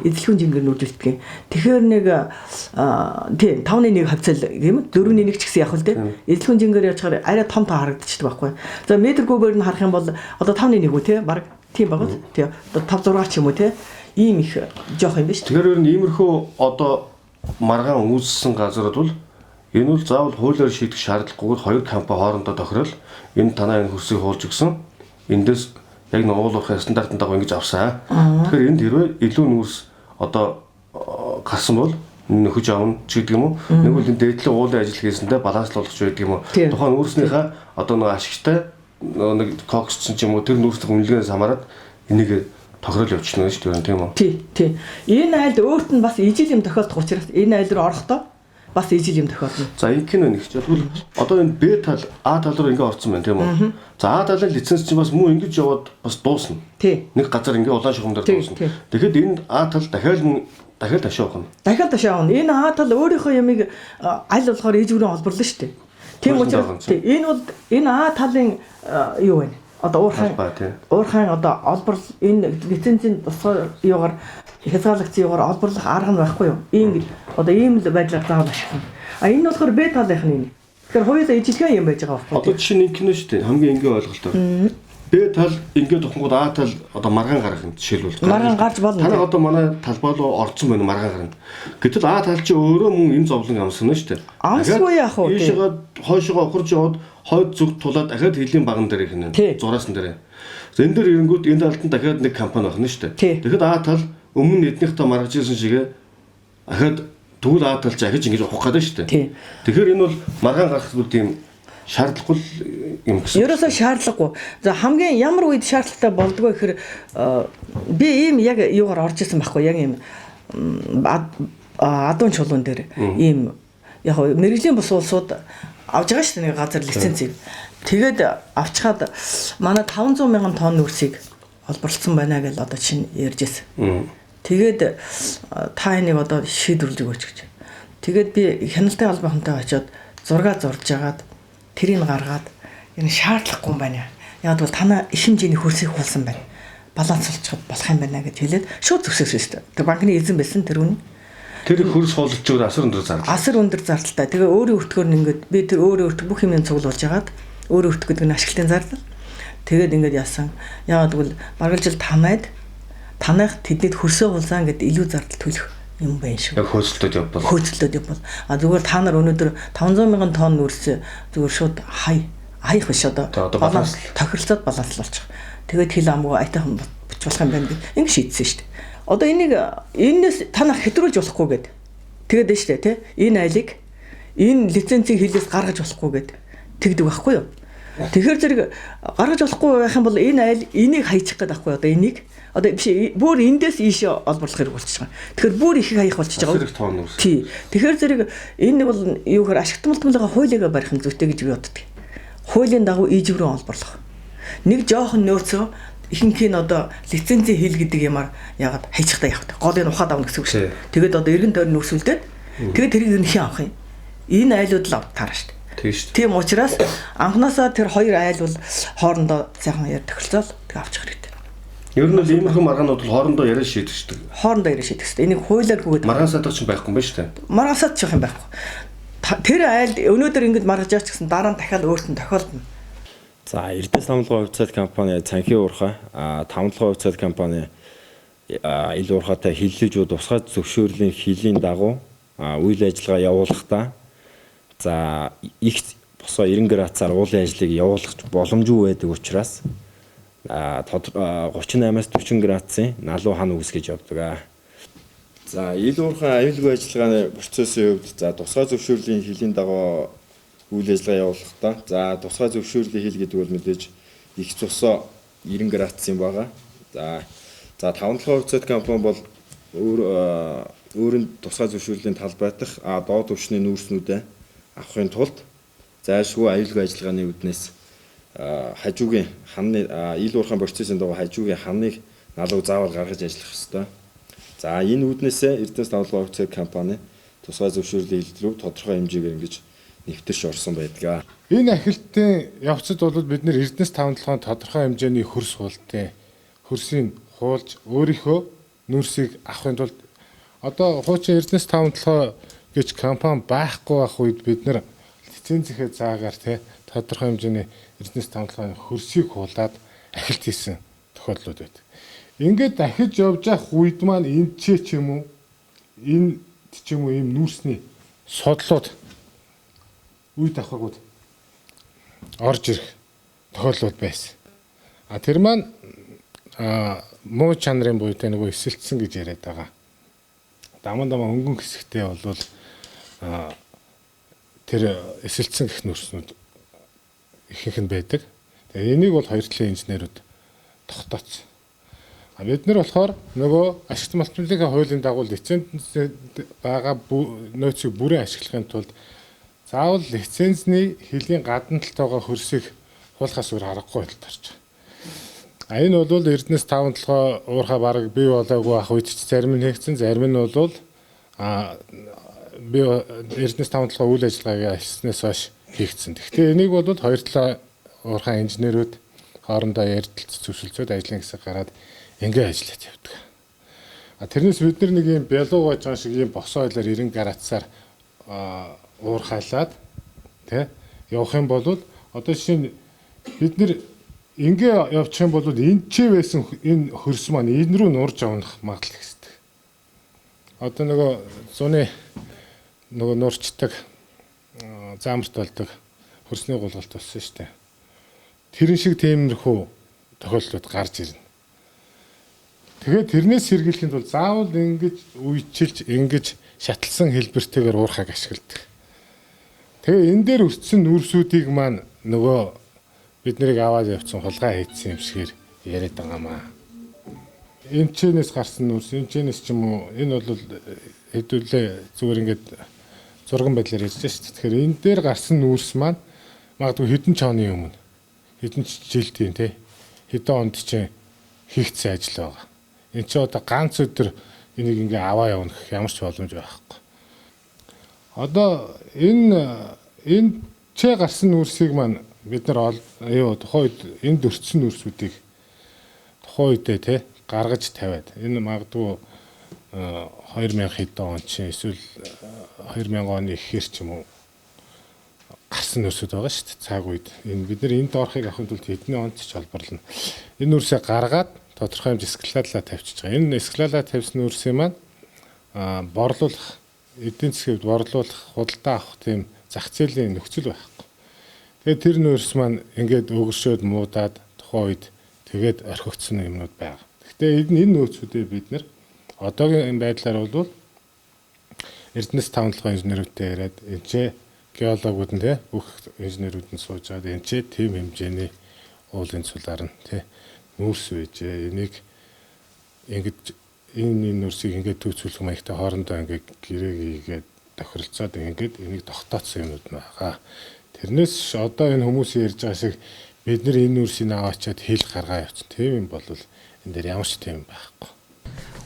Эзлэхэн жингээр нь үржүүлдэг. Тэгэхээр нэг тийм 5-1 хавцал тийм 4-1 ч гэсэн яг л тийм эзлэхэн жингээр яачаар арай том та харагдчихдаг байхгүй. За метр кубээр нь харах юм бол одоо 5-1 үү тийм баг тийм байгаа. Тийм 5-6 ч юм уу тийм ийм их жоох юм биш. Тэгэхээр ер нь иймэрхүү одоо маргаан үүссэн газарууд бол энэ бол заавал хуулиар шийдэх шаардлагагүйгээр хоёр компани хоорондоо тохирол энэ танаа энэ хөрсийг хуулж өгсөн. Эндээс яг нэг уулуурхай стандартын дагуу ингэж авсан. Тэгэхээр энд хэрвээ илүү нүүрс одоо гарсан бол нөхөж аавн ч гэдэг юм уу. Нэг бол энэ дээдлийн уулын ажил хийсэндээ баланслуулах ч байдаг юм уу. Тухайн нүүрснийхээ одоо нэг ашигтай нэг коксцсон ч юм уу тэр нүүрсний үнэлгээнээс хамаарат энийг тохирол явуулчихна шүү дээ тийм үү. Тий. Энэ айлд өөрт нь бас ижил юм тохиолдох учраас энэ айл руу орохдоо бас ижил юм тохиолдно. За энэ кино нэг ч тэгвэл одоо энэ Б тал А тал руу ингээ орсон байна тийм үү? За А талын лиценз чинь бас муу ингэж яваад бас дуусна. Нэг газар ингээ улаан шугамдаар дуусна. Тэгэхэд энэ А тал дахиад ташаа авах нь. Дахиад ташаа авах. Энэ А тал өөрийнхөө ямиг аль болохоор ижүүрийн олборлоо шүү дээ. Тийм учраас энэ бол энэ А талын юу вэ? Одоо уурхайн одоо олборл энэ лицензийн тусгаар юугаар хязгаарлагдсан юугаар олборлох арга нь байхгүй юу? Ийм одоо ийм л байдлаар заавал ашиглана. А энэ болохоор Б талынх нь энэ. Тэгэхээр хоёулаа ижилхэн юм байж байгаа байхгүй юу? Одоо жишээ нь кино шүү дээ. Хамгийн энгийн ойлголтоор. Б тал ингээд тухангууд А тал одоо маргаан гарах юм жишээлбэл. Маргаан гарч болно. Танай одоо манай талбай руу орцсон байна маргаан гарна. Гэтэл А тал чи өөрөө мөн энэ зовлон амсна шүү дээ. Амсгүй яах вэ? Ийшээгээ хойшоо ухарж яваад хойд зүг тулаад дахиад хилийн баган дээр их нэ. Зураасан дээр. За энэ дээр ирэнгүүт энэ талд нь дахиад нэг компани байна шүү дээ. Тэгэхэд А тал өмнө эднийхтэй маргаж ирсэн шигээ дахиад тэгвэл А тал захиж ингэж ухах гэдэг шүү дээ. Тэгэхээр энэ бол маргаан гарах зүйл тийм шаардлагагүй юм гэсэн. Ерөөсөө шаардлагагүй. За хамгийн ямар үед шаардлагатай болдгоо гэхээр би ийм яг юугаар орж исэн байхгүй яг ийм адуун чулуун дээр ийм яг мэрэгжлийн бус улсууд авж байгаа шүү дээ нэг газар лицензийг. Тэгээд авчхаад манай 500 мянган тонн нүрсийг олборлцсон байна гэж одоо чинь ярьж ирсэн. Тэгээд та энийг одоо шийдвэрлэж өгөөч гэж. Тэгээд би хяналтын албантай очиод зураг зурж агаад тэрийг гаргаад энэ шаардлагагүй юм байна. Яг бол танаа их хэмжээний хөрсийг хуулсан байна. Балансуулчихад болох юм байна гэж хэлээд шууд зөвшөөрсөн шүү дээ. Тэр банкны эзэн байсан тэр үн. Тэр хөрс хуулж өөр асар өндөр зардал. Асар өндөр зардалтай. Тэгээ өөрийн өртгөөр нь ингээд би тэр өөрийн өртөг бүх юмыг цуглуулж агаад өөрийн өртөг гэдэг нь ашиглалтын зардал. Тэгээд ингээд яасан. Яагаад гэвэл бараг жил танайх тэднийд хөрсөө хулсан гэдэг илүү зардал төлөх юм байна шүү. Яг хөөцөлтөд явбал. А зүгээр та нар өнөөдөр 500 мянган тонн нүрс зүгээр шууд хаях биш одоо баланс тохиролцоод баланслуулчих. Тэгээд хил амгүй айтайхан бич болох юм байна гэж ингэ шийдсэн шүү дээ. Одоо энэс та нар хэтрүүлж болохгүй гэд. Тэгээд дээ шүү дээ тий. Энэ айлыг энэ лицензийг хилээс гаргаж болохгүй гэд тэгдэг байхгүй юу? Тэгэхээр зэрэг гаргаж болохгүй байх юм бол энэ айл энийг хаячих гээд байхгүй одоо энийг одоо биш бүр эндээс ийшээ олборлох хэрэг болчихж байгаа. Тэгэхээр бүр их хаях болчихж байгаа. Тий. Тэгэхээр зэрэг энэ бол юу гэхээр ашигт малтмалгаа хуулигаа барих нь зүйтэй гэж би боддог. Хуулийн дагуу иживрэн олборлох. Нэг жоохон нөөцөө ихэнх нь одоо лицензийн хил гэдэг юмар ягаад хайчихтай явах. Голыг ухаад авна гэсэн үг шүү. Тэгээд одоо эргэн тойрны нөөцөлдөд тэгээд тэрийг ерөнхий авах юм. Энэ айлууд л автаараа шүү. Тийм учраас анханасаа тэр хоёр айл бол хоорондоо сайхан яар тохиролцоод тэг авчих хэрэгтэй. Ер нь бол иймэрхүү маргаанууд бол хоорондоо яриа шийдвэждэг. Хоорондоо яриа шийдвэждэг. Энийг хуулиар гүгээд маргаан саддаг ч байхгүй юм байна шүү дээ. Маргаан садчих юм байхгүй. Тэр айл өнөөдөр ингэж маргаж яач гэсэн дараа нь дахиад өөртөө тохиолдно. За Эрдэнэс тамлагын хувьцаат компани Цанхи уурхай тамлагын хувьцаат компани ил уурхайтай хиллэжүүд тусгай зөвшөөрлийн хилийн дагуу үйл ажиллагаа явуулахдаа за их босоо 90 градусаар уулын ажлыг явуулах боломжгүй байдаг учраас 38-аас 40 градусын налуу хан үүсгэж явдаг. За ил уурхай аюулгүй ажиллагааны процессын хувьд за тусгай зөвшөөрлийн хилийн дагуу үйл ажиллагаа явуулахдаа за тусгай зөвшөөрлийн хил гэдэг бол мэдээж их цусоо 90 градусын байгаа. За тавантлахын хувьцаат компани бол өөр нь тусгай зөвшөөрлийн талбайтах доод түвшний нүүрснүүдээ авахын тулд зайлшгүй аюулгүй ажиллагааны үүднээс хажуугийн ханны ил уурхайн процессын дагуу хажуугийн ханыг налуу заавал гаргаж ажиллах ёстой. За энэ үүднээсээ Эрдэнэс тамлагын хувьцаат компани тусгай зөвшөөрлийн хил рүү тодорхой хэмжээгээр ингэж нэвтэрч орсон байдаг. Энэ ахилтын явцад бол бид нэр Эрдэнэс тамлагын тодорхой хэмжээний хөрс хуултын хөрсийг хуулж өөрийнхөө нүрсийг авахын тулд одоо хуучин Эрдэнэс тамлагын гэж компани байхгүй байх үед бид нэр лицензийнхээ заагаар тодорхой хэмжээний Эрдэнэс тамлагын хөрсийг хуулаад ахилт хийсэн тохиолдлууд байдаг. Ингээд дахиж явж явах үед маань энд ч юм уу энэ ч юм уу ийм нүрсний содлууд үе давхаргууд орж ирэх тохиолдлууд байсан. Тэр маань муу чанарын буйтай нөгөө эсэлтсэн гэж яриад байгаа. Даман хөнгөн хэсэгтээ бол тэр эсэлтсэн гэх нүрснүүд ихэнх нь байдаг. Тэгээ энийг бол хоёр талын инженерүүд тогтооцсон. Бид нар болохоор нөгөө ашигт малтмлын хуулийн дагуу лицензд байгаа нөөцийг бүрэн ашиглахын тулд заавал лицензний хэлийн гадна талд байгаа хөрсийг хуулахаас өөр аргагүй байдалд орж байгаа. Энэ бол Эрдэнэс 5 толгой уурхаа бараг бий болоогүй ах үед ч зарим нь хийгдсэн, зарим нь бол би Эрдэнэс 5 толгой үйл ажиллагаагаа хийснээс хойш хийгдсэн. Гэхдээ энийг бол хоёр талаа уурхаа инженерүүд хоорондоо ярилцаж зөвшөлдсөд ажлын хэсэг гараад ингээ ажиллаад явдаг. Тэрнээс бид нар нэг юм бялуу гож шиг юм босоо ойлоор 90 градусаар уурхайлаад тий явах юм бол одоо жишээ бид нар ингээ явчих юм бол энэ ч байсан энэ хөрс маань энэ рүү нурж авах магадлал ихсдэг. Одоо нөгөө зуны нөгөө нурчдаг заамарт болдог хөрсний гулгалт болсон шүү дээ. Тэрэн шиг тиймэрхүү тохиолдлууд гарч ирнэ. Тэгээд тэрнээс сэргийлэхэд бол заавал ингэж үйчилж ингэж шатлсан хэлбэртэйгээр уурхаг ашигладаг. Тэгээ энэ дээр өссөн нүрсүүдийг маань нөгөө бид нарыг аваад явцсан хулгай хийсэн юм шигээр яриад байгаамаа. Энэ чэнэс гарсан нүрс, энэ чэнэс ч юм уу энэ бол хэдүүлээ зүгээр ингээд зурган байдлаар ярьж шүү дээ. Тэгэхээр энэ дээр гарсан нүрс маань магадгүй хэдэн чооны өмнө хэдэн жилдийн тий хэдэн онд ч хийгдсэн ажил байгаа. Энэ ч одоо ганц өдөр энийг ингээ аваа явна гэх ямар ч боломж байхгүй. Одоо энэ ч гарсан нүрсийг маань бид нар тухайн үед энд өртсөн нүрсүүдийг тухайн үедээ тий гаргаж тавиад энэ магадгүй 2000 хэдэн он ч эсвэл 2000 оны ихэр ч юм уу гарсан нүрсүүд байгаа шүү дээ цаг үед. Энэ бид нар энд орохыг авахын тулд хэдний онд ч холбоорлно. Энэ нүрсээ гаргаад тодорхой хэмжээ эскалаалаа тавьчихж байгаа. Энэ эскалаалаа тавьсан нүрсээ маань борлуулах, эдийн засгт борлуулах, худалдаа авах тийм зах зээлийн нөхцөл байхгүй. Тэгээд тэр нүрс маань ингээд өгөршөөд муудаад тухайн үед тэгээд орхигдсон юмнууд байгаа. Гэхдээ энэ нөөцүүдээ бид нар одоогийн байдлаар бол Эрдэнэс 5 толгой инженерүүдтэй яриад энэ геологууд нь бүх инженерүүд нь сууж байгаа. Энэ тийм хэмжээний уулын цулаар нь нүүрс үйжээ. Энийг ингэж энэ нүүрсийг ингээд төвчүүлэх маягтай хоорондоо ингээд гэрээг хийгээд тохиролцоод ингээд энийг тогтооцсон юмуд байгаа. Тэрнээс одоо энэ хүмүүс ярьж байгаа шиг бид нар энэ нүүрсийг аваачаад хэл гаргаа явуулсан. Тийм юм бол энэ дээр ямар ч тийм байхгүй.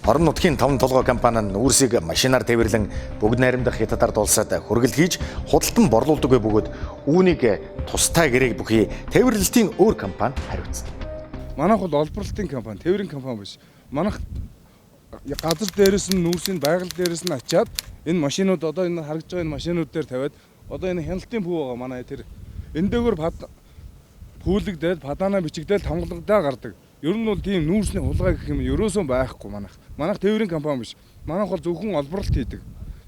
Орон нутгийн 5 толгой компани нь үүрсийг машинаар тээвэрлэн бүгд найрамдах хятадаар дулсаад хүргэл хийж худалдан борлуулдаг бөгөөд үүнийг тустай гэрээг бүхий тээвэрлэлтийн өөр компани хариуцсан. Манайх бол олборлолтын компани, тээврийн компани биш. Манайх газар дээрээс нь нүүрсийн байгаль дээрээс нь ачаад энэ машинууд одоо энэ харагдж байгаа энэ машинууд дээр тавиад одоо энэ хяналтын пүү байгаа манай тэр энэ дээгүүр пүүлэгдээд падаана бичигдээл хамгаалагдаа гардаг. Ер нь бол тийм нүүрсний хулгай гэх юм ерөөсөө байхгүй манайх. Манайх тээврийн компани биш. Манайх бол зөвхөн олборлолт хийдэг.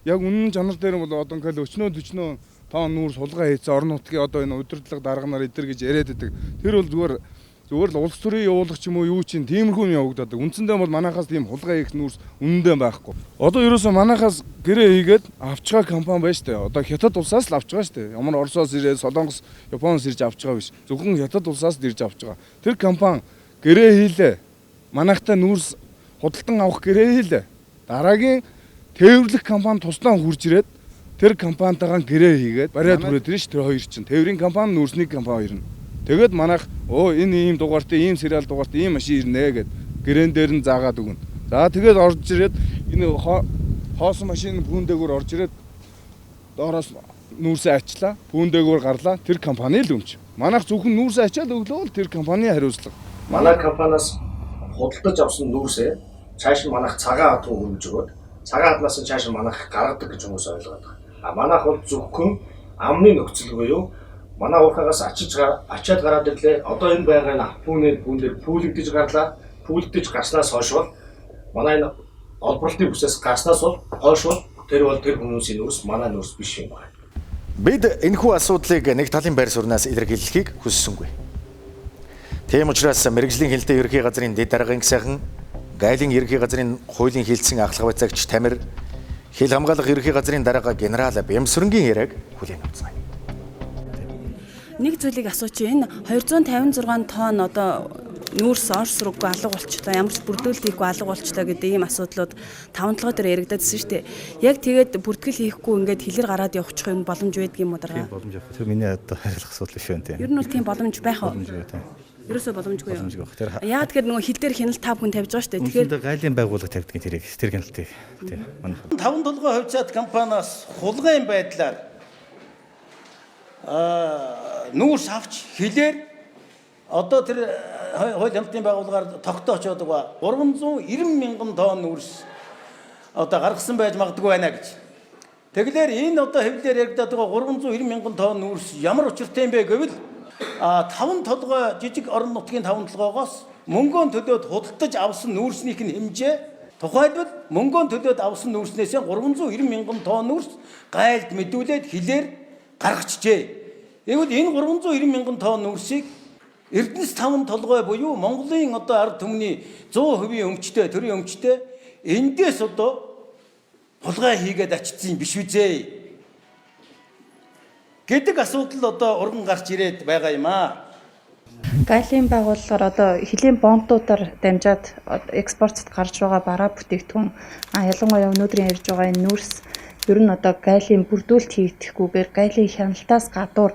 Яг үнэн чанар дээр бол одоо ингээл 40-40 тонн нүүрс хулгай хийсэн орон нутгийн одоо энэ удирдлага дарганаар эдэр гэж яриад байдаг. Тэр бол зүгээр л улс төрийн явуулах ч юм уу юу чинь тиймэрхүү юм явагдаад. Үндсэндээ бол манайхаас тийм хулгай хийх нүүрс үнэндээ байхгүй. Одоо ерөөсөө манайхаас гэрээ хийгээд авч байгаа компани байна шүү дээ. Одоо хятад улсаас л авч байгаа шүү дээ. Ямар Оросоос ирээд Солонгос, Японоос ирж авч байгаа биш. Зөвхөн хятад улсаас ирж авч байгаа. Тэр компани гэрээ хийлээ. Манайхтай нүүрс худалдан авах гэрээ хийлээ. Дараагийн тээвэрлэх компани туслаа хурж ирээд тэр компанитайгаа гэрээ хийгээд бариад хүрээд ирж тэр хоёр чинь тээврийн компани, нүүрсний компани хоёр нь. Тэгээд манайх энэ ийм дугаартай, ийм сериал дугаартай ийм машин ирнэ гэд гэрээн дээр нь заагаад өгнө. За тэгээд орж ирээд энэ хоосон машин пүүн дээгүүр орж ирээд доороос нүүрсээ ачлаа, пүүн дээгүүр гарлаа, тэр компани л өмч. Манайх зөвхөн нүүрсээ ачаад өглөө л тэр компани хариуцлага. Манай компаниас худалдаж авсан нүүрсээ цааш нь манайх цагаан хад руу хөргөж өгөөд цагаан хаднаас нь цааш нь манайх гаргадаг гэж хүмүүс ойлгоод байгаа. Манайх бол зөвхөн амны нөхцөл буюу манай уурхагаас ачаад гараад ирлээ. Одоо энэ байгаа энэ пүүн дээр пүүлэгдэж гарлаа. Пүүлэгдэж гарснаас хойш бол манай энэ олборлолтын бүсээс гарснаас бол хойш бол тэр хүмүүсийн нүүрс манай нүүрс биш юм байна. Бид энэхүү асуудлыг нэг талын байр сууриас илэрхийлэхийг хүссэнгүй. Тийм учраас мэрэгжлийн хяналтын ерөнхий газрын дэд даргын сайхан, гайлын ерөнхий газрын хуулийн хилцэн ахлах байцаагч Тамир, хил хамгаалах ерөнхий газрын дарга генерал Бямсрынгийн яриаг хүлээн авцгаая. Нэг зүйлийг асуучих. Энэ 256 тонн одоо нүүрс орс руугүй алга болчлоо, ямар ч бүрдүүлэлт хийхгүй алга болчлоо гэдэг ийм асуудлууд 5-7 дээр яригдадсэн шүү дээ. Яг тэгээд бүртгэл хийхгүй ингээд хилэр гараад явчих юм боломж байдаг юм уу дараа? Тийм боломж явах. Тэр миний одоо хариулах асуудал биш байна тийм. Ер нь бол тийм боломж байх уу? Боломжгүй тийм. Ерөөсөө боломжгүй юу? Боломжгүй. Тэр яагаад тэгэхээр нөгөө хил дээр хяналт 5 хүн тавьж байгаа шүү дээ. Тэгэхээр гайлын байгууллага тавьдаг тэрийг тэр хяналтыг тийм. Манай 5 толгой хувьцаат компаниас хулгайн байдлаар нүүрс авч хилээр одоо тэр хууль хяналтын байгууллагаар тогтоож байгаа 390 мянган тонн нүүрс одоо гаргасан байж магадгүй байна гэж. Тэгэлэр энэ одоо хэвлэлээр яригдаад байгаа 390 мянган тонн нүүрс ямар учиртай юм бэ гэвэл 5 толгой жижиг орон нутгийн 5 толгоогоос мөнгөөн төлөөд худалдаж авсан нүүрснийх нь хэмжээ тухайлбал мөнгөөн төлөөд авсан нүүрснээс 390 мянган тонн нүүрс гайлд мэдүүлээд хилээр гаргачжээ. Тэгвэл энэ 390 мянган тонн нүүрсийг Эрдэнэс 5 толгой буюу Монголын одоо ард түмний 100% өмчтэй, төрийн өмчтэй эндээс одоо хулгай хийгээд ачсан юм биш үзээ гэдэг асуудал одоо урган гарч ирээд байгаа юм аа. Гайлын байгууллагаар одоо хилийн бомбуудаар дамжаад экспортод гарч байгаа бараа бүтээгдэхүүн ялангуяа өнөөдрийн ярьж байгаа энэ нүүрс ер нь одоо гайлын бүрдүүлэлт хийгдэхгүйгээр гайлын хяналтаас гадуур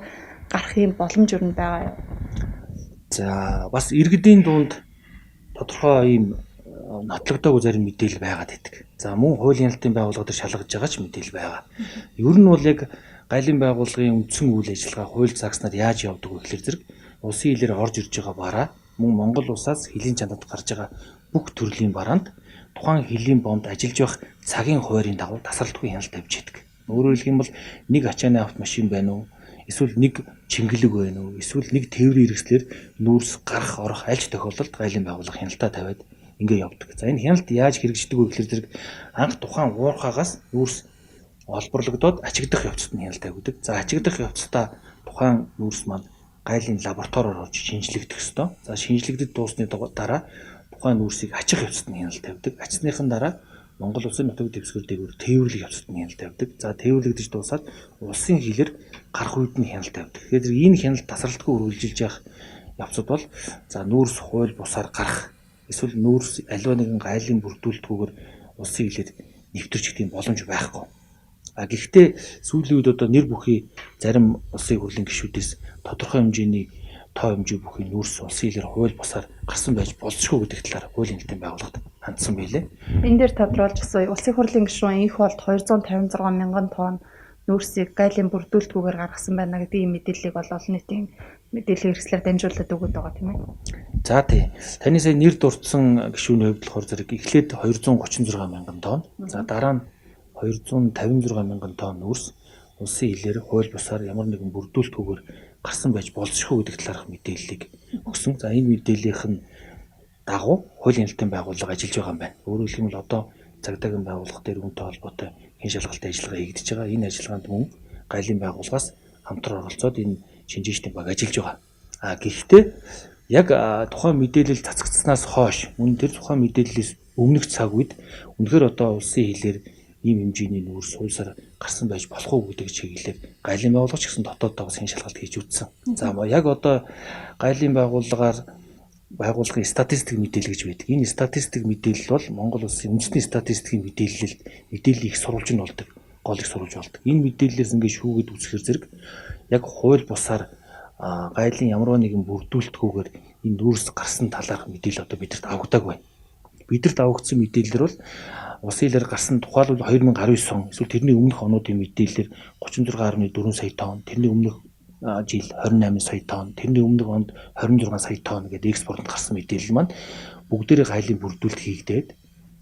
гарах юм боломж ер нь байгаа юм. За бас иргэдийн дунд тодорхой ийм нотлогдоогүй зарим мэдээлэл байгаад байдаг. За мөн хуулийн хяналтын байгууллага дээр шалгаж байгаа ч мэдээлэл байгаа. Ер нь бол яг гайлын байгууллагын үндсэн үйл ажиллагаа хууль загснаар яаж явдаг вэ гэхээр зэрэг улсын хилээр орж ирж байгаа бараа мөн Монгол улсаас хилийн чанарт гарч байгаа бүх төрлийн бараанд тухайн хилийн бомбд ажиллаж байх цагийн хуваарийн дагуу тасралтгүй хяналт тавьж идэг. Өөрөөр хэлэх юм бол нэг ачааны автомашин байна уу? Эсвэл нэг чингэлэг байна уу? Эсвэл нэг тээврийн хэрэгслэр нүүрс гарах орох аль ч тохиолдолд гайлын байгууллага хяналтаа тавиад ингээ явдаг. За энэ хяналт яаж хэрэгждэг вэ гэхээр зэрэг анх тухайн уурхаагаас нүүрс олборлогдоод ачигдах явцад нь хяналт тавьдаг. За ачигдах явцдаа тухайн нүүрс маань гайлын лабораториор орж шинжлэгдэх ёстой. За шинжлэгдэж дуусны дараа тухайн нүүрсийг ачих явцад нь хяналт тавьдаг. Ачсныхын дараа Монгол улсын нутаг дэвсгэр дээгүүр тээвэрлэх явцад нь хяналт тавьдаг. За тээвэрлэгдэж дуусаад улсын хилээр гарах үед нь хяналт тавьдаг. Тэгэхээр энэ хяналт тасралтгүй үргэлжилж явах явцад бол за нүүрс хууль бусаар гарах эсвэл нүүрс аливаа нэгэн гайлын бүрдүүлэлтгүйгээр улсын хилээр нэвтэрч идэх боломж байхгүй. Гэхдээ сүүлийн үед одоо нэр бүхий зарим улсын хурлын гишүүдээс тодорхой хэмжээний тоо хэмжээ бүхий нүүрс улсын хилээр хууль бусаар гарсан байж болзошгүй гэдэг талаар хуулийн хяналтын байгууллагад хандсан байлээ. Энэ дээр тодруулж асууя. Улсын хурлын гишүүн энх болд 256 мянган тонн нүүрсийг гайлын бүрдүүлэлтгүйгээр гаргасан байна гэдэг ийм мэдээллийг бол олон нийтийн мэдээллийн хэрэгслээр дамжуулаад өгöd байгаа тийм ээ. За тий. Таны сая нэр дурдсан гишүүний хувьд болохоор зэрэг эхлээд 236 мянган тонн. За дараа нь 256 мянган тонн нүүрс улсын хилээр хууль бусаар ямар нэгэн бүрдүүлэлтгүйгээр гарсан байж болзошгүй гэдэг талаарх мэдээллийг өгсөн. За энэ мэдээллийнх нь дагуу хуулийн хяналтын байгууллага ажиллаж байгаа юм байна. Өөрөөр хэлбэл одоо цагдаагийн байгууллага дээр үүнтэй холбоотой хэн шалгалтын ажиллагаа хийгдэж байгаа. Энэ ажиллагаанд мөн гайлын байгууллагаас хамтран оролцоод энэ шинжээчдийн баг ажиллаж байгаа. Гэхдээ яг тухайн мэдээлэл цацагдсанаас хойш мөн тэр тухайн мэдээллээс өмнөх цаг үед үнэхээр одоо улсын хилээр ийм хэмжээний нүүрс суулсаар гарсан байж болох уу гэдэг чиглэлээр гайлын байгууллага ч гэсэн дотооддоогоос хэн шалгалт хийж үзсэн. За яг одоо гайлын байгууллагын статистик мэдээлэл гэж байдаг. Энэ статистик мэдээлэл бол Монгол улсын үндэсний статистикийн мэдээлэл их сурвалж нь болдог. Гол их сурвалж болдог. Энэ мэдээллээс ингээд шүүгээд үзэхэр зэрэг яг хууль бусаар гайлын ямар нэгэн бүрдүүлэлтгүйгээр энэ нүүрс гарсан талаарх мэдээлэл одоо бидэрт авагдаг байна. Бидэрт авагдсан мэдээлэлэр бол улсын хилээр гарсан тухайлбал 2019 он эсвэл тэрний өмнөх онуудын мэдээлэлээр 36.4 сая тонн, тэрний өмнөх жил 28 сая тонн, тэрний өмнөх онд 26 сая тонн гэдэг экспортод гарсан мэдээлэл маань бүгдээрээ гайлын бүрдүүлэлт хийгдээд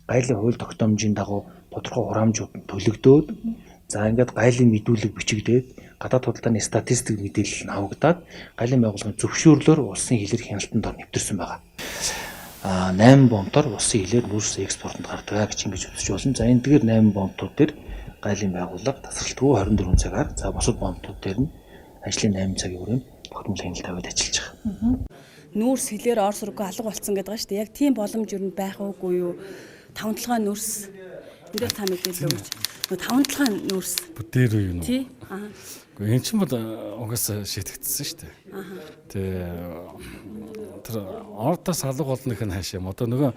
гайлын хууль тогтоомжийн дагуу тодорхой хураамжууд нь төлөгдөөд за ингээд гайлын мэдүүлэг бичигдээд гадаад худалдааны статистик мэдээлэл нь авагдаад гайлын байгууллагын зөвшөөрлөөр улсын хилээр хяналтанд ор нэвтэрсэн байгаа. 8 бомбоор улсын хилээр нүүрс экспортод гардаг гэж ингэж үзэж болно. За энэ тэгэхээр 8 бомбтууд дээр гайлын байгууллага тасралтгүй 24 цагаар за бусад бомбтууд дээр нь ажлын 8 цагийн хүрээнд тогтмол хяналт тавиад ажиллаж байгаа. Нүүрс хилээр орс руугаа алга болцсон гэдэг байгаа шүү дээ. Яг тийм боломж юу байх уугүй юу? 5 толгой нүүрс Эндээс та мэдээлэл өгч. Нөгөө 5-7 нүүрс. Бүтээр үү юу? Тий. Аа. Гэхдээ эн чинь бол угаасаа шийдэгдсэн шүү дээ. Тэгээ тэр ордоос алга болнох нь хааш юм. Одоо нөгөө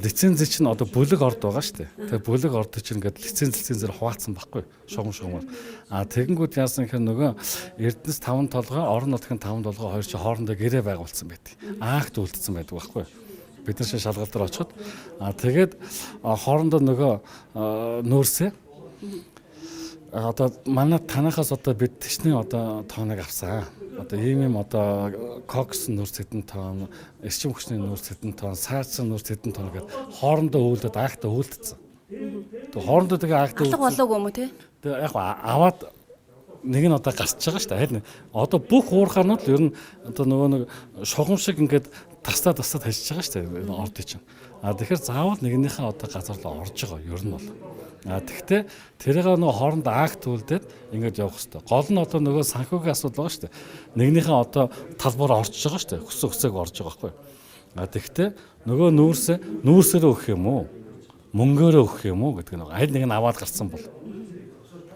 лиценз чинь одоо бүлэг орд байгаа шүү дээ. Тэгээ бүлэг орд чинь ингээд лицензээр хуваацсан байхгүй шугамар. Тэгэнгүүт яасан гэхээр нөгөө Эрдэнэс 5 толгой, орон нутгийн 5 толгой хоёр чинь хоорондоо гэрээ байгуулсан байдаг. Акт үлдсэн байдаг байхгүй. Бид нар шалгалт дээр очиход тэгээд хоорондоо нөгөө нүүрсээ одоо манай танахаас одоо бид тэшний одоо тооныг авсан. Одоо ийм одоо кокс нүүрс хэдэн тоон, эрчим хүчний нүүрс хэдэн тоон, саацсан нүүрс хэдэн тоон гэдэг хоорондоо үйлдээд акт үлдсэн. Тэг хоорондоо тэгээ акт алга болоогүй юм уу те? Тэгээ яг аваад нэг нь одоо гарч байгаа шүү дээ. Харин одоо бүх уурхаанууд л ер нь одоо нөгөө нэг шугам шиг ингээд тастаад хажиж байгаа шүү дээ орд чинь. Тэгэхээр заавал нэгнийхээ одоо газар руу орж байгаа ер нь бол. Тэгтээ тэрийг нөгөө хооронд акт үлдээд ингээд явах хэрэгтэй. Гол нь одоо нөгөө санхүүгийн асуудал байгаа шүү дээ. Нэгнийхээ одоо талбаар орж байгаа шүү дээ. Хөсөг орж байгаа байхгүй. Тэгтээ нөгөө нүүрсээрээ өгөх юм уу? Мөнгөөрөө өгөх юм уу гэдэг нэг аль нэг нь аваад гарсан бол.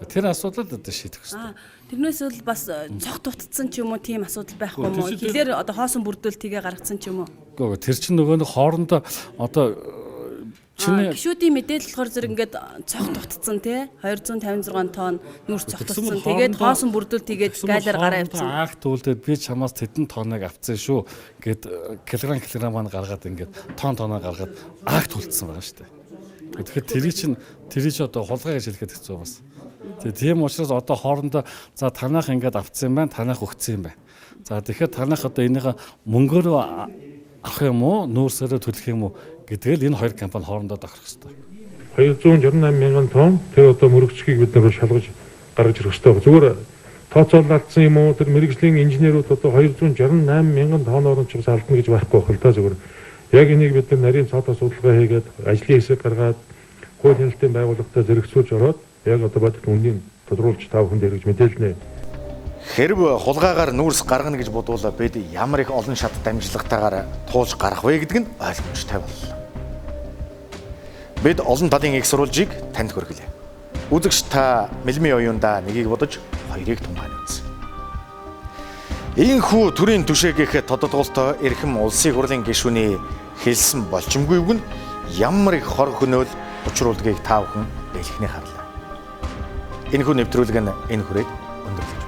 Тэр асуудал одоо шийдэх хэрэгтэй. Тэрнээс бол бас цог дутцсан ч юм уу тийм асуудал байхгүй юм уу? Хилээр одоо хоосон бүрдүүлэлтийгээ гаргацсан ч юм уу? Гэхдээ тэр чинь нөгөө нэг хоорондоо одоо гişүүдийн мэдээлэл болохоор зэрэг ингээд цог дутцсан тий 256 тонн нүүрс цогтолцсон. Тэгээд хоосон бүрдүүлэлтийгээд гайлаар гараа явуулсан. Акт үлдээд би чамаас тэдэн тонныг авцсан шүү гэд килограмм гаргаад ингээд тонноо гаргаад акт үлдсэн байгаа шүү дээ. Тэгэхээр тэрий ч одоо хулгай гэж хэлэхэд хэцүү бас. Тийм учраас одоо хоорондоо за танах ингээд авцсан юм байна, танах өгцсөн юм байна. За тэгэхээр танах одоо энийхээ мөнгөөр авах юм уу, нүүрсээрээ төлөх юм уу гэдгээл энэ хоёр компани хоорондоо тохирох хэрэгтэй. 268 мянган тонн тэр одоо мөрөгчгийг бид нар шалгаж гаргаж ирэх хэрэгтэй. Зүгээр тооцоололдсон юм уу, тэр мэрэгжлийн инженерүүд одоо 268 мянган тонноор ч бас алдна гэж байхгүй байх л да зүгээр. Яг энийг бид нар нарийн цаатаа судалгаа хийгээд ажлын хэсэг гаргаад хууль хяналтын байгууллагатай зэрэгцүүлж ороод яг одоо бодит үннийг тодруулж та бүхэнд хэрэгж мэдээлнэ. Хэрв хулгайгаар нүүрс гаргана гэж бодвол бид ямар их олон шат дамжлагтайгаар туулж гарах вэ гэдэг нь ойлгомжтой боллоо. Бид олон талын их сурвалжийг танд хүргэлээ. Үзэгч та мэлми оюунда нэгийг бодож хоёрыг тунгаан үзье. Ийхүү төрийн түшээгийнх тодотгуултаа эрхэм улсын хурлын гишүүний хэлсэн болчимгүйг нь ямар их хор хөнөөл учруулдгийг та бүхэн бэлэхний харлаа. Энэ хүн нэвтрүүлэг нь энэ хүрээд өндөрлөө.